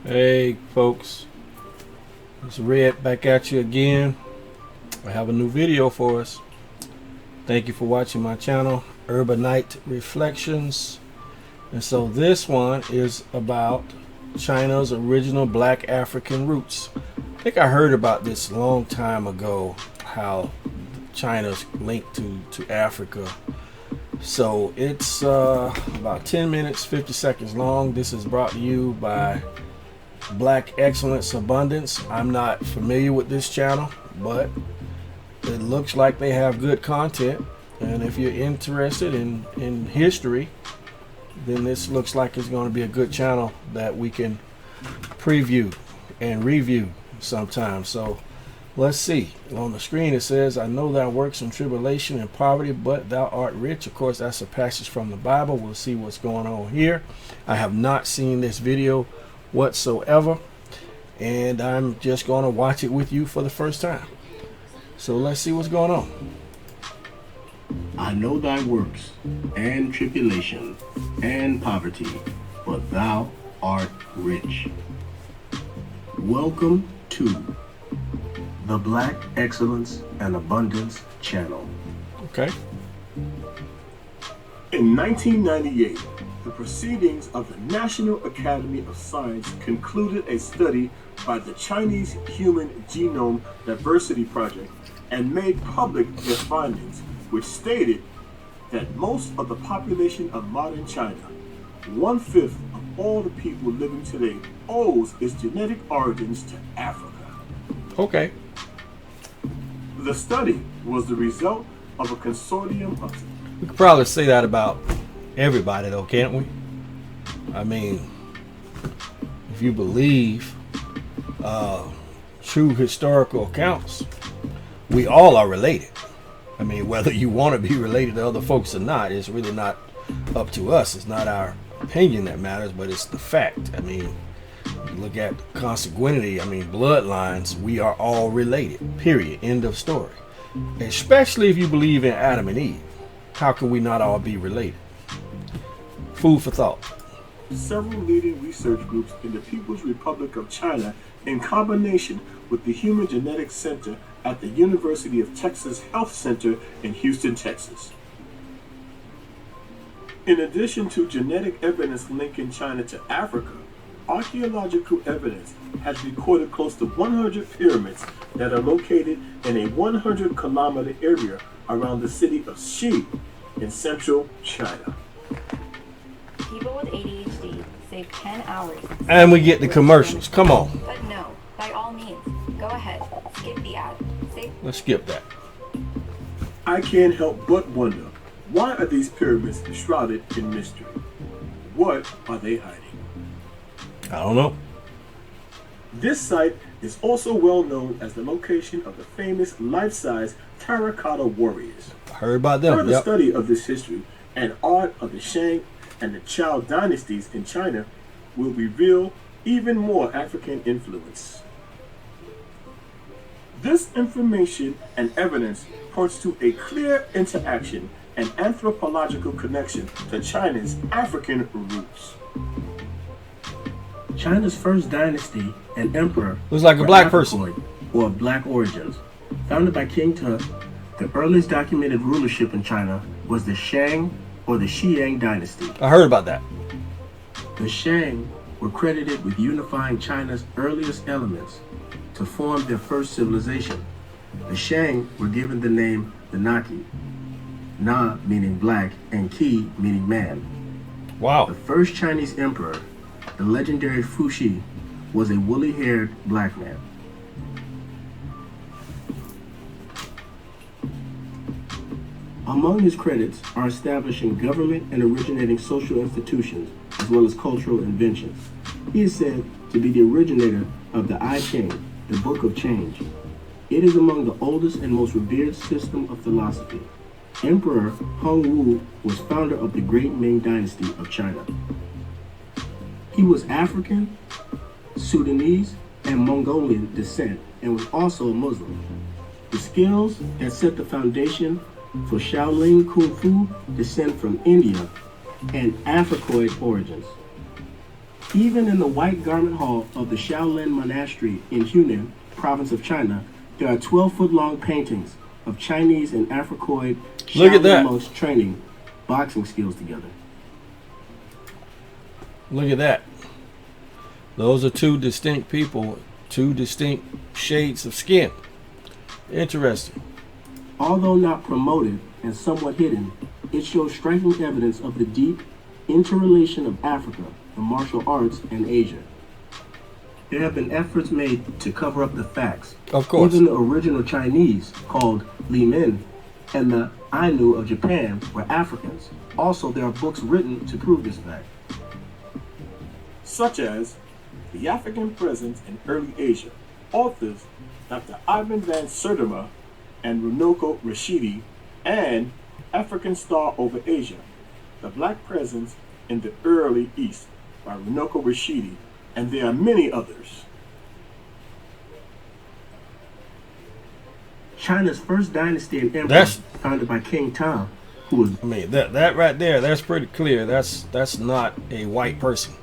Hey folks, it's Red back at you again. I have a new video for us. Thank you for watching my channel, Urbanite Reflections. And so this one is about China's original black African roots. I think I heard about this a long time ago, how China's linked to Africa. So it's about 10 minutes, 50 seconds long. This is brought to you by Black Excellence Abundance. I'm not familiar with this channel, but it looks like they have good content. And if you're interested in history, then this looks like it's going to be a good channel that we can preview and review sometime. So let's see. On the screen it says, I know thou works in tribulation and poverty, but thou art rich. Of course, that's a passage from the Bible. We'll see what's going on here. I have not seen this video whatsoever, and I'm just going to watch it with you for the first time. So let's see what's going on. I know thy works, and tribulation, and poverty, but thou art rich. Welcome to the Black Excellence and Abundance channel. Okay. In 1998, the proceedings of the National Academy of Science concluded a study by the Chinese Human Genome Diversity Project and made public their findings, which stated that most of the population of modern China, 1/5 of all the people living today, owes its genetic origins to Africa. Okay. The study was the result of a consortium of... We could probably say that about everybody though, can't we? I mean, if you believe true historical accounts, we all are related. I mean, whether you want to be related to other folks or not, it's really not up to us. It's not our opinion that matters, but it's the fact. I mean, you look at consanguinity, I mean, bloodlines, we are all related, period, end of story. Especially if you believe in Adam and Eve. How can we not all be related? Food for thought. Several leading research groups in the People's Republic of China, in combination with the Human Genetics Center at the University of Texas Health Center in Houston, Texas. In addition to genetic evidence linking China to Africa, archaeological evidence has recorded close to 100 pyramids that are located in a 100-kilometer area around the city of Xi in central China. People with ADHD save 10 hours. And we get the commercials. Come on. But no, by all means, go ahead, skip the ad. Let's skip that. I can't help but wonder, why are these pyramids shrouded in mystery? What are they hiding? I don't know. This site is also well known as the location of the famous life-size terracotta warriors. I heard about them. Further Yep. study of this history and art of the Shang and the Shang Dynasties in China will reveal even more African influence. This information and evidence points to a clear interaction and anthropological connection to China's African roots. China's first dynasty and emperor Looks like a were black person. Africoid, or of black origins. Founded by King Tut, the earliest documented rulership in China was the Shang or the Xiang dynasty. I heard about that. The Shang were credited with unifying China's earliest elements to form their first civilization. The Shang were given the name the Naki, Na meaning black and Qi meaning man. Wow. The first Chinese emperor, the legendary Fuxi, was a woolly-haired black man. Among his credits are establishing government and originating social institutions, as well as cultural inventions. He is said to be the originator of the I Ching, the Book of Change. It is among the oldest and most revered system of philosophy. Emperor Hongwu was founder of the Great Ming Dynasty of China. He was African, Sudanese, and Mongolian descent, and was also a Muslim. The skills that set the foundation for Shaolin Kung Fu descend from India and Africoid origins. Even in the White Garment Hall of the Shaolin Monastery in Hunan, province of China, there are 12-foot-long paintings of Chinese and Africoid Look at that. Shaolin monks training boxing skills together. Look at that. Those are two distinct people, two distinct shades of skin. Interesting. Although not promoted and somewhat hidden, it shows striking evidence of the deep interrelation of Africa, the martial arts, and Asia. There have been efforts made to cover up the facts. Of course. Even the original Chinese, called Li Min, and the Ainu of Japan were Africans. Also, there are books written to prove this fact. Such as The African Presence in Early Asia, authors Dr. Ivan van Sertima and Runoko Rashidi, and African Star Over Asia, The Black Presence in the Early East by Runoko Rashidi, and there are many others. China's first dynasty and emperor, That's- founded by King Tang, who was I mean, that right there, that's pretty clear. That's not a white person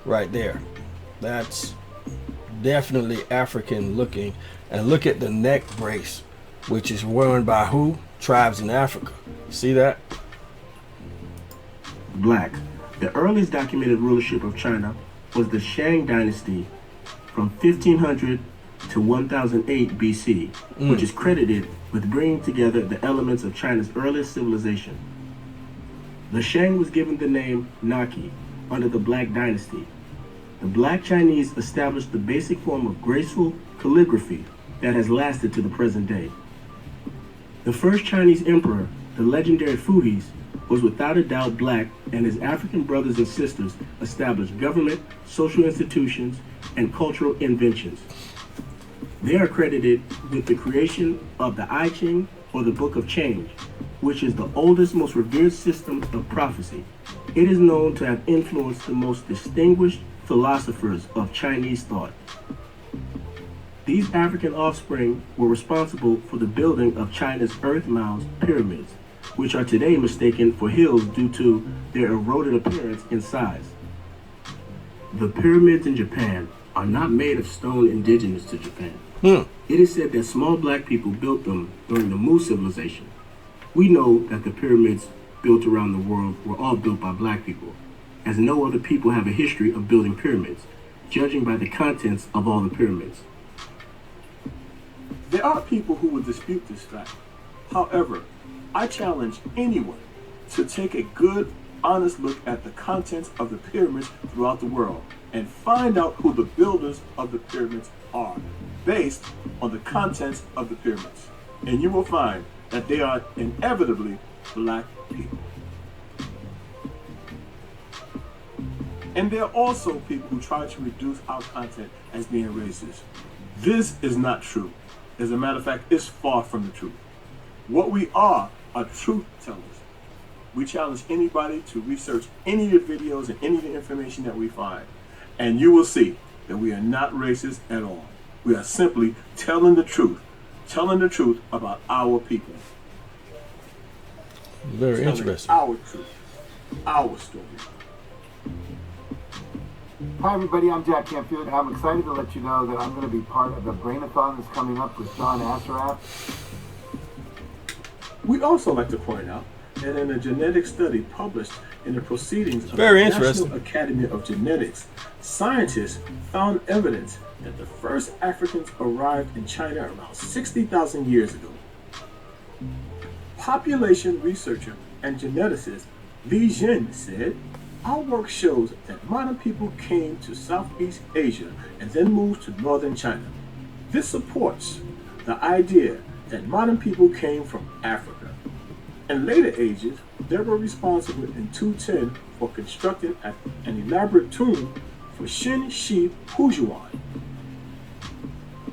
right there. That's definitely African looking. And look at the neck brace, which is worn by who? Tribes in Africa. See that? black. The earliest documented rulership of China was the Shang Dynasty from 1500 to 1008 BC, which is credited with bringing together the elements of China's earliest civilization. The Shang was given the name Naki under the Black Dynasty. The Black Chinese established the basic form of graceful calligraphy that has lasted to the present day. The first Chinese emperor, the legendary Fuhis, was without a doubt black, and his African brothers and sisters established government, social institutions, and cultural inventions. They are credited with the creation of the I Ching, or the Book of Change, which is the oldest, most revered system of prophecy. It is known to have influenced the most distinguished philosophers of Chinese thought. These African offspring were responsible for the building of China's earth mounds pyramids, which are today mistaken for hills due to their eroded appearance and size. The pyramids in Japan are not made of stone indigenous to Japan. It is said that small black people built them during the Mu civilization. We know that the pyramids built around the world were all built by black people, as no other people have a history of building pyramids, judging by the contents of all the pyramids. There are people who will dispute this fact. However, I challenge anyone to take a good, honest look at the contents of the pyramids throughout the world and find out who the builders of the pyramids are, based on the contents of the pyramids. And you will find that they are inevitably black people. And there are also people who try to reduce our content as being racist. This is not true. As a matter of fact, it's far from the truth. What we are truth tellers. We challenge anybody to research any of the videos and any of the information that we find, and you will see that we are not racist at all. We are simply telling the truth about our people. Very Telling interesting. Our truth, our story. Hi everybody, I'm Jack Canfield. I'm excited to let you know that I'm going to be part of the Brainathon that's coming up with John Assaraf. We'd also like to point out that in a genetic study published in the Proceedings of Very the interesting. National Academy of Genetics, scientists found evidence that the first Africans arrived in China around 60,000 years ago. Population researcher and geneticist Li Jin said, "Our work shows that modern people came to Southeast Asia and then moved to northern China. This supports the idea that modern people came from Africa. In later ages, they were responsible in 210 for constructing an elaborate tomb for Shin Shi Hujuan.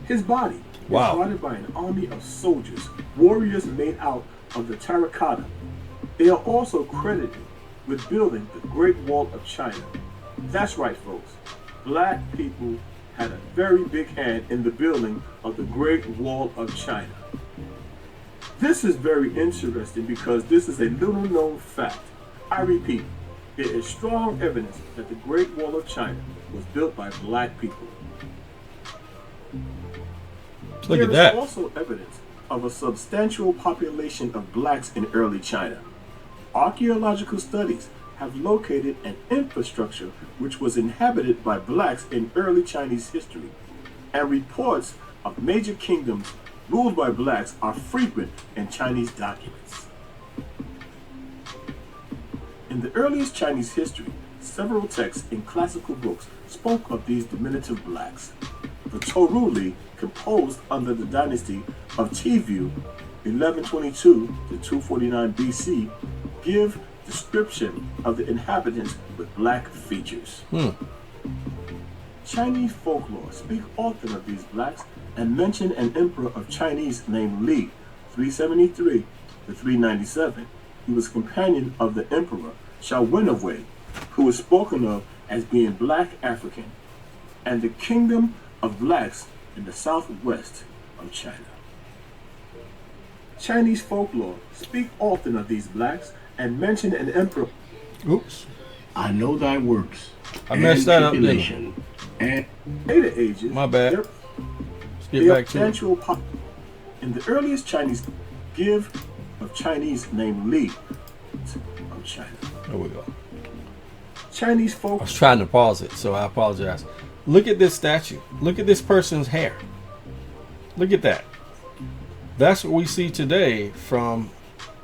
His body Wow. is guarded by an army of soldiers, warriors made out of the terracotta. They are also credited with building the Great Wall of China. That's right, folks. Black people had a very big hand in the building of the Great Wall of China. This is very interesting because this is a little known fact. I repeat, It is strong evidence that the Great Wall of China was built by black people. Look at that. There is also evidence of a substantial population of blacks in early China. Archaeological studies have located an infrastructure which was inhabited by blacks in early Chinese history, and reports of major kingdoms ruled by blacks are frequent in Chinese documents. In the earliest Chinese history, several texts in classical books spoke of these diminutive blacks. The Toruli, composed under the dynasty of Tivu, 1122 to 249 BC, give description of the inhabitants with black features. Chinese folklore speak often of these blacks and mention an emperor of Chinese named Li, 373 to 397. He was companion of the emperor Shao Wei, who was spoken of as being black African, and the kingdom of blacks in the southwest of China. Chinese folklore speak often of these blacks and mention an emperor. Oops. I know thy works. I messed that up, didn't I? tribulation, and Later ages. My bad. their- Let's get back to it. In the earliest Chinese give of Chinese named Li of China. There we go. Chinese I folk was trying to pause it, so I apologize. Look at this statue. Look at this person's hair. Look at that. That's what we see today from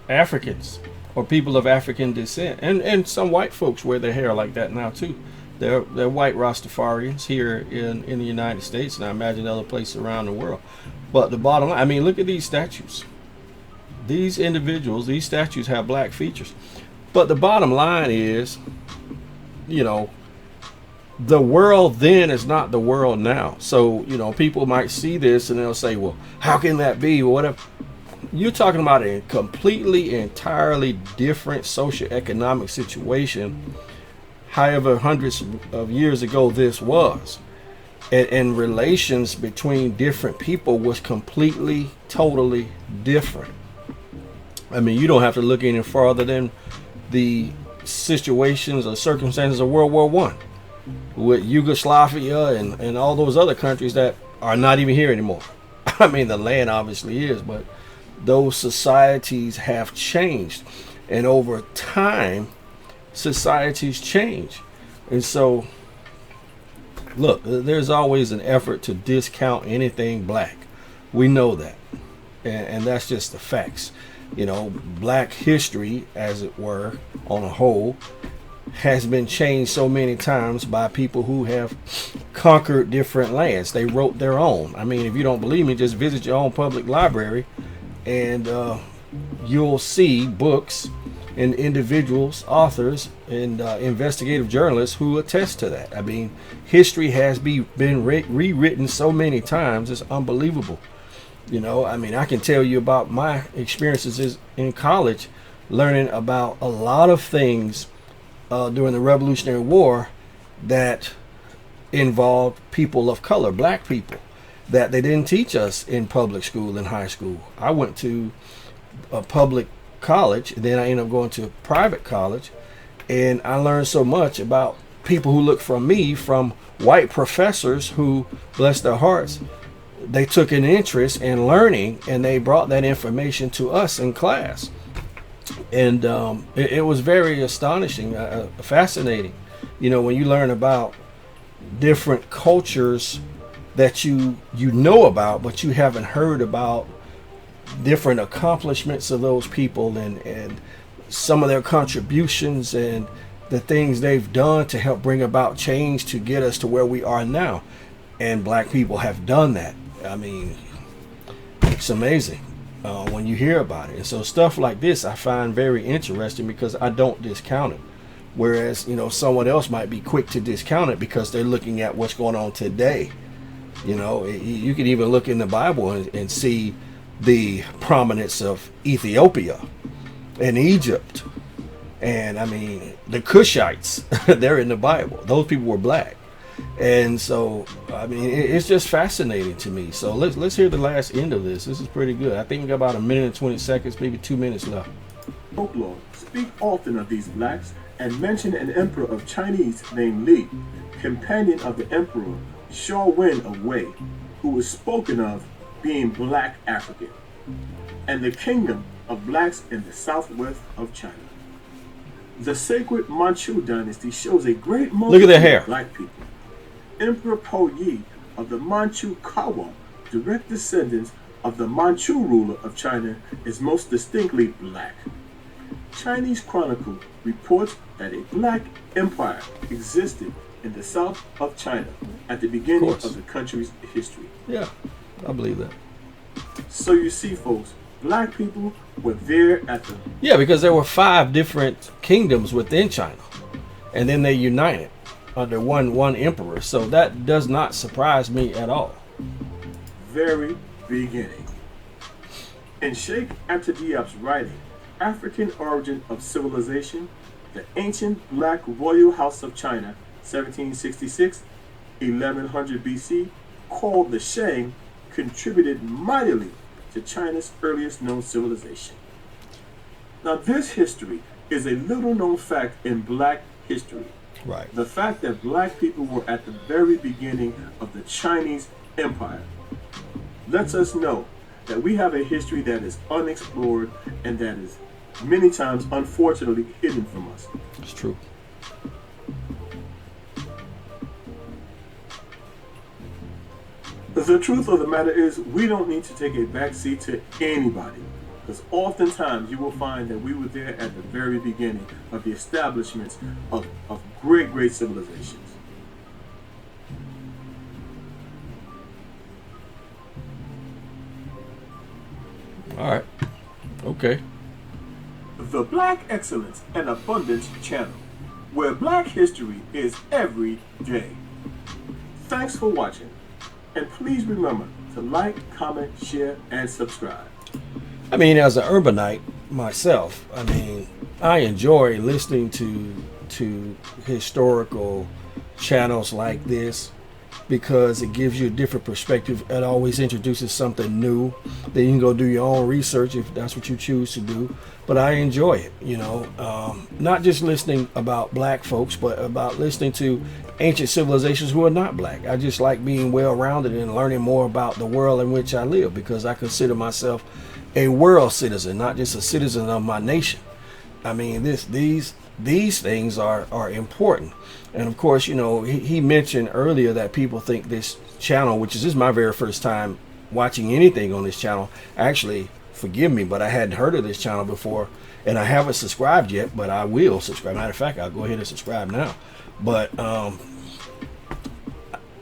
Africans or people of African descent. And some white folks wear their hair like that now too. They're white Rastafarians here in the United States, and I imagine other places around the world. But the bottom line, I mean, look at these statues. These individuals, these statues have black features. But the bottom line is, you know, the world then is not the world now. So, you know, people might see this and they'll say, well, how can that be? Or whatever. You're talking about a completely, entirely different socioeconomic situation, however hundreds of years ago this was. And relations between different people was completely, totally different. I mean, you don't have to look any farther than the situations or circumstances of World War I with Yugoslavia and all those other countries that are not even here anymore. I mean, the land obviously is, but those societies have changed. And over time, societies change. And so, look, there's always an effort to discount anything black. We know that. And that's just the facts. You know, black history, as it were, on a whole, has been changed so many times by people who have conquered different lands. They wrote their own. I mean, if you don't believe me, just visit your own public library and you'll see books and individuals, authors, and investigative journalists who attest to that. I mean, history has been rewritten so many times, it's unbelievable. You know, I mean, I can tell you about my experiences in college, learning about a lot of things during the Revolutionary War that involved people of color, black people, that they didn't teach us in public school and high school. I went to a public college, and then I ended up going to a private college, and I learned so much about people who looked from me, from white professors who, bless their hearts, they took an interest in learning, and they brought that information to us in class. And it was very astonishing, fascinating, you know, when you learn about different cultures that you know about, but you haven't heard about different accomplishments of those people and some of their contributions and the things they've done to help bring about change to get us to where we are now. And black people have done that. I mean, it's amazing when you hear about it. And so stuff like this I find very interesting because I don't discount it. Whereas, you know, someone else might be quick to discount it because they're looking at what's going on today. You know, you can even look in the Bible and see the prominence of Ethiopia and Egypt. And I mean, the Cushites, they're in the Bible. Those people were black. And so, I mean, it's just fascinating to me. So let's hear the last end of this. This is pretty good. I think we got about 1 minute and 20 seconds, maybe 2 minutes left. Folklore speak often of these blacks and mention an emperor of Chinese named Li, companion of the emperor Shao Wen of Wei, who was spoken of being black African, and the kingdom of blacks in the southwest of China. The sacred Manchu dynasty shows a great Look at their hair. of black people. Emperor Po Yi of the Manchu Kawa, direct descendants of the Manchu ruler of China, is most distinctly black. Chinese Chronicle reports that a black empire existed in the south of China at the beginning of the country's history. Yeah, I believe that. So you see, folks, black people were there at the... Yeah, because there were 5 different kingdoms within China, and then they united under one emperor. So that does not surprise me at all. very beginning. In Sheikh Anta Diop's writing, African Origin of Civilization, the ancient black royal house of China, 1766, 1100 BC, called the Shang, contributed mightily to China's earliest known civilization. Now this history is a little known fact in black history. Right. The fact that black people were at the very beginning of the Chinese Empire lets us know that we have a history that is unexplored and that is many times unfortunately hidden from us. It's true. The truth of the matter is we don't need to take a backseat to anybody, because oftentimes you will find that we were there at the very beginning of the establishments of great civilizations. All right. Okay. The Black Excellence and Abundance Channel, where black history is every day. Thanks for watching, and please remember to like, comment, share, and subscribe. I mean, as an urbanite myself, I mean, I enjoy listening to historical channels like this because it gives you a different perspective. It always introduces something new. Then you can go do your own research if that's what you choose to do. But I enjoy it, you know, not just listening about black folks, but about listening to ancient civilizations who are not black. I just like being well-rounded and learning more about the world in which I live, because I consider myself a world citizen, not just a citizen of my nation. I mean, these things are important. And of course, you know, he mentioned earlier that people think this channel, which is my very first time watching anything on this channel. Actually, forgive me, but I hadn't heard of this channel before, and I haven't subscribed yet, but I will subscribe. Matter of fact, I'll go ahead and subscribe now. But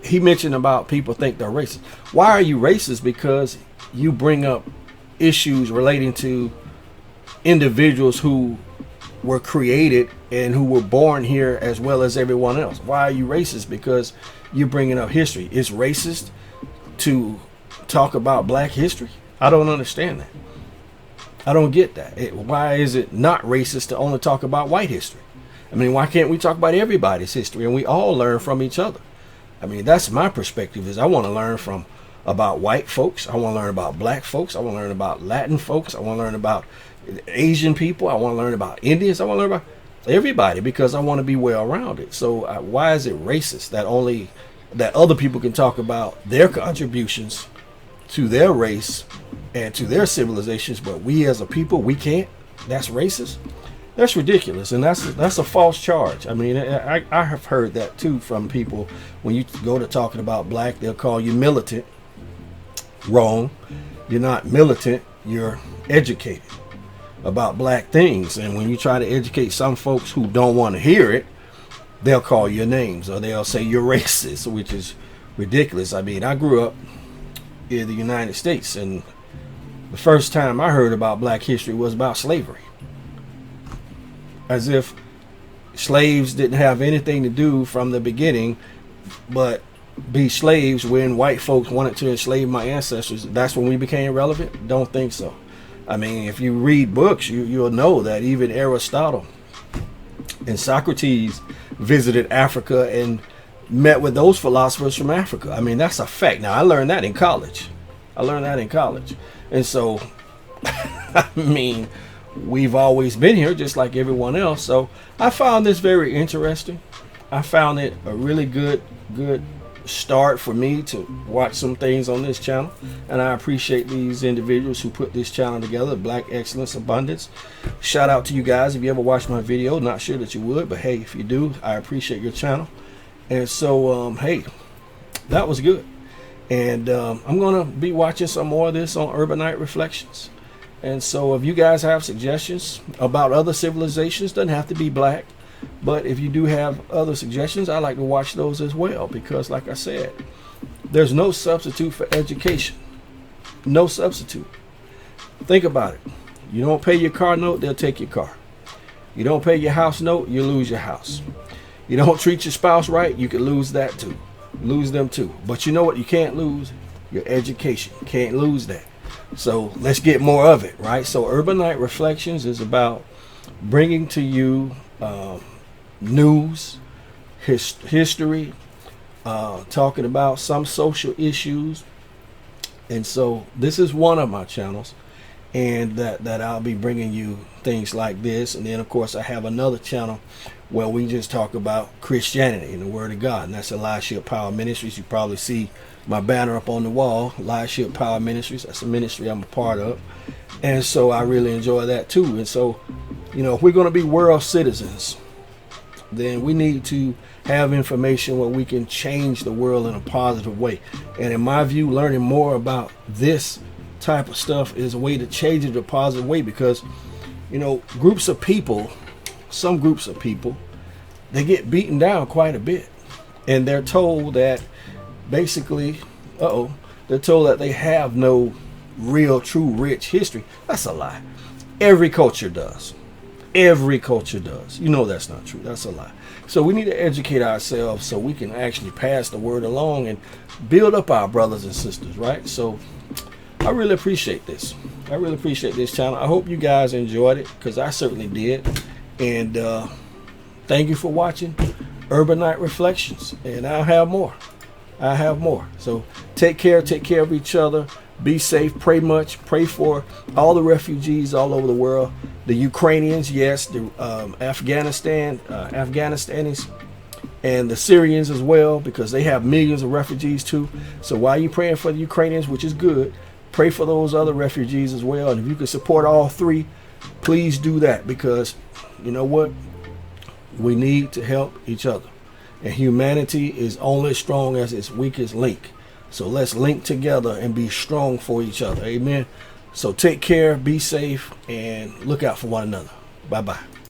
he mentioned about people think they're racist. Why are you racist? Because you bring up issues relating to individuals who were created and who were born here as well as everyone else. Why are you racist? Because you're bringing up history. It's racist to talk about black history? I don't understand that. I don't get that. Why is it not racist to only talk about white history? I mean, why can't we talk about everybody's history and we all learn from each other? I mean, that's my perspective. Is I want to learn about white folks. I want to learn about black folks. I want to learn about Latin folks. I want to learn about Asian people. I want to learn about Indians. I want to learn about everybody because I want to be well-rounded. So why is it racist that other people can talk about their contributions to their race and to their civilizations, but we as a people, we can't? That's racist. That's ridiculous, and that's a false charge. I mean, I have heard that too from people. When you go to talking about black, they'll call you militant. Wrong. You're not militant. You're educated about black things, and when you try to educate some folks who don't want to hear it, they'll call you names or they'll say you're racist, which is ridiculous. I mean, I grew up in the United States, and the first time I heard about black history was about slavery. As if slaves didn't have anything to do from the beginning but be slaves when white folks wanted to enslave my ancestors. That's when we became relevant? Don't think so. I mean, if you read books, you'll know that even Aristotle and Socrates visited Africa and met with those philosophers from Africa. I mean, that's a fact. Now, I learned that in college. And so, I mean, we've always been here just like everyone else. So I found this very interesting. I found it a really good start for me to watch some things on this channel, and I appreciate these individuals who put this channel together, Black Excellence Abundance. Shout out to you guys. If you ever watch my video, not sure that you would, but hey, if you do, I appreciate your channel. And so hey, that was good. And I'm gonna be watching some more of this on Urbanite Reflections. And so if you guys have suggestions about other civilizations, doesn't have to be black, but if you do have other suggestions, I like to watch those as well, because like I said, there's no substitute for education. No substitute. Think about it. You don't pay your car note, they'll take your car. You don't pay your house note, you lose your house. You don't treat your spouse right, you can lose that too. Lose them too. But you know what you can't lose? Your education. You can't lose that. So let's get more of it, right? So Urbanite Reflections is about bringing to you news, history, talking about some social issues. And so this is one of my channels, and that I'll be bringing you things like this. And then of course I have another channel where we just talk about Christianity and the Word of God, and that's Elisha Power Ministries. You probably see my banner up on the wall, Elisha Power Ministries. That's a ministry I'm a part of, and so I really enjoy that too. And so, you know, if we're going to be world citizens, then we need to have information where we can change the world in a positive way. And in my view, learning more about this type of stuff is a way to change it in a positive way, because, you know, groups of people, some groups of people, they get beaten down quite a bit, and they're told that basically, they're told that they have no real, true, rich history. That's a lie. Every culture does. Every culture does. You know that's not true. That's a lie. So we need to educate ourselves so we can actually pass the word along and build up our brothers and sisters, right? So I really appreciate this. I really appreciate this channel. I hope you guys enjoyed it, because I certainly did. And thank you for watching Urbanite Reflections. And I'll have more. I have more. So take care of each other. Be safe. Pray much. Pray for all the refugees all over the world. The Ukrainians, yes, the Afghanistanis, and the Syrians as well, because they have millions of refugees too. So while you're praying for the Ukrainians, which is good, pray for those other refugees as well. And if you can support all three, please do that, because you know what? We need to help each other. And humanity is only strong as its weakest link. So let's link together and be strong for each other. Amen. So take care, be safe, and look out for one another. Bye-bye.